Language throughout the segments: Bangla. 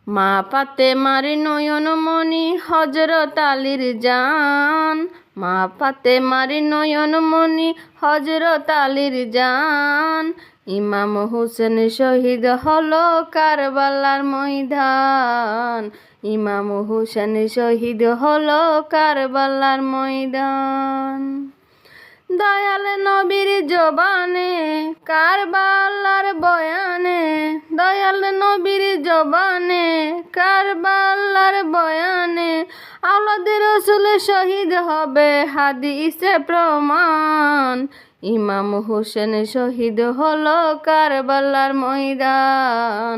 মা ফাতেমার নয়নমণি হযরত আলীর জান, মা ফাতেমার নয়নমণি হযরত আলীর জান। ইমাম হোসেন শহীদ হলো কারবালার ময়দান, ইমাম হোসেন শহীদ হলো কারবালার ময়দান। দয়াল নবীর জবানে কারবালার বয়ানে, দয়াল নবীর জবানে কারবালার বয়ানে, আওলাদ রাসূল শহীদ হবে হাদিসে প্রমাণ। ইমাম হোসেন শহীদ হলো কারবালার ময়দান,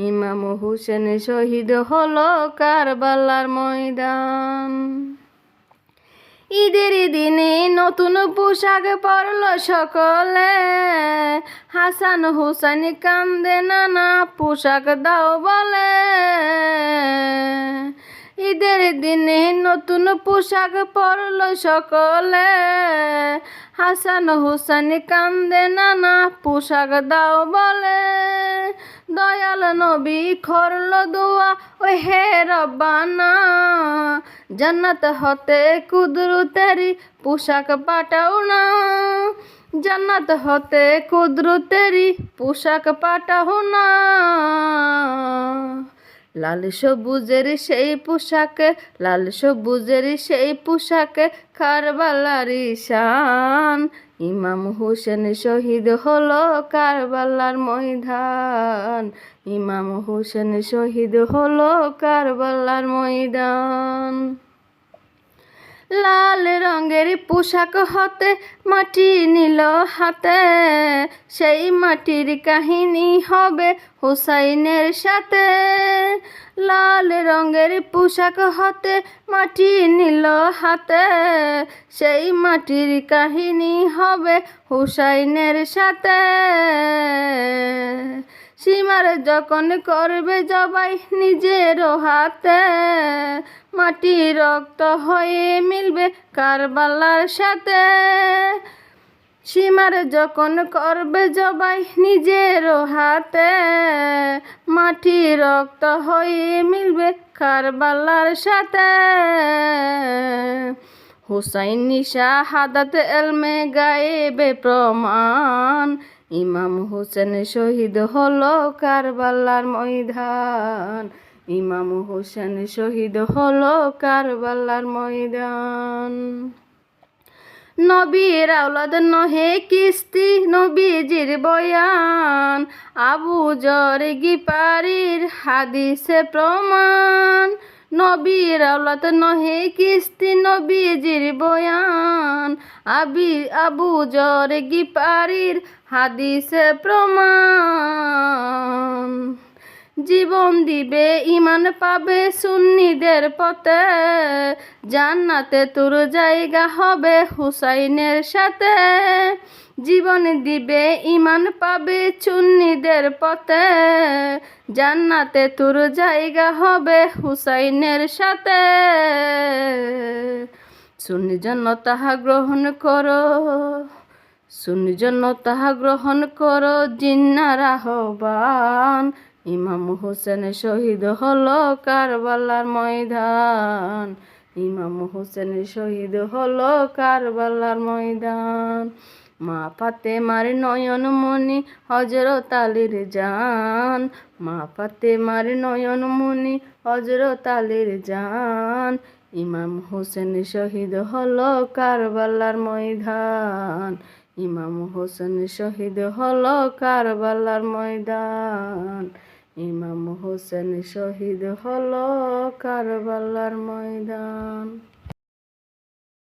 ইমাম হোসেন শহীদ হলো কারবালার ময়দান। ঈদের দিনে নতুন পোশাক পরল সকলে, হাসান হুসাইন কান্দে নানা পোশাক দাও বলে। ঈদের দিনে নতুন পোশাক পরল সকলে, হাসান হুসাইন কান্দে নানা পোশাক দাও বলে। দয়াল নবী করল দোয়া ও হে রব্বানা, জান্নাত হতে কুদরতেরি পোশাক পাঠাও না, জান্নাত হতে কুদরতেরি পোশাক পাঠাও না। লাল সবুজের সেই পোশাকে, লাল সবুজের সেই পোশাকে কারবালার শান। ইমাম হোসেন শহীদ হলো কারবালার ময়দান, ইমাম হোসেন শহীদ হলো কারবালার ময়দান। লাল রঙের পোশাক হতে মাটি নিল হাতে, সেই মাটির কাহিনী হবে হুসাইনের সাথে। লাল রঙের পোশাক হতে মাটি নিল হাতে, সেই মাটির কাহিনী হবে হুসাইনের সাথে। সীমার যখন করবে জবাই নিজের হাতে, মাটি রক্ত হয়ে মিলবে কারবালার সাথে। সীমার যখন করবে জবাই নিজের হাতে, মাটি রক্ত হয়ে মিলবে কারবালার সাথে। হুসাইনি শাহাদাত এলমে গায়েবে প্রমাণ, ইমাম হোসেন শহীদ হলো কারবালার ময়দান, ইমাম হোসেন শহীদ হলো কারবালার ময়দান। নবীর আওলাদ নহে কিস্তি নবীজির বয়ান, আবু যর গিফারির হাদিসে প্রমাণ। নবীর আওলাদ নহে কিস্তি নবীজির বয়ান, আবু যর গিফারির হাদিসে প্রমাণ। জীবন দিবে ইমান পাবে সুন্নিদের পথে, জান্নাতে তোর জায়গা হবে হুসাইনের সাথে। জীবন দিবে ইমান পাবে সুন্নিদের পথে, জান্নাতে তোর জায়গা হবে হুসাইনের সাথে। সুন্নি জন্য তাহা গ্রহণ করো, সুন্নি জন্য তাহা গ্রহণ করো জিন্নার আহ্বান। ইমাম হোসেন শহীদ হলো কারবালার ময়দান, ইমাম হোসেন শহীদ হলো কারবালার ময়দান। মা ফাতেমার নয়নমণি হযরত আলীর জান, মা ফাতেমার নয়নমণি হযরত আলীর জান। ইমাম হোসেন শহীদ হলো কারবালার ময়দান, ইমাম হোসেন শহীদ হলো কারবালার ময়দান, ইমাম হোসেন শহীদ হলো কারবালার ময়দান।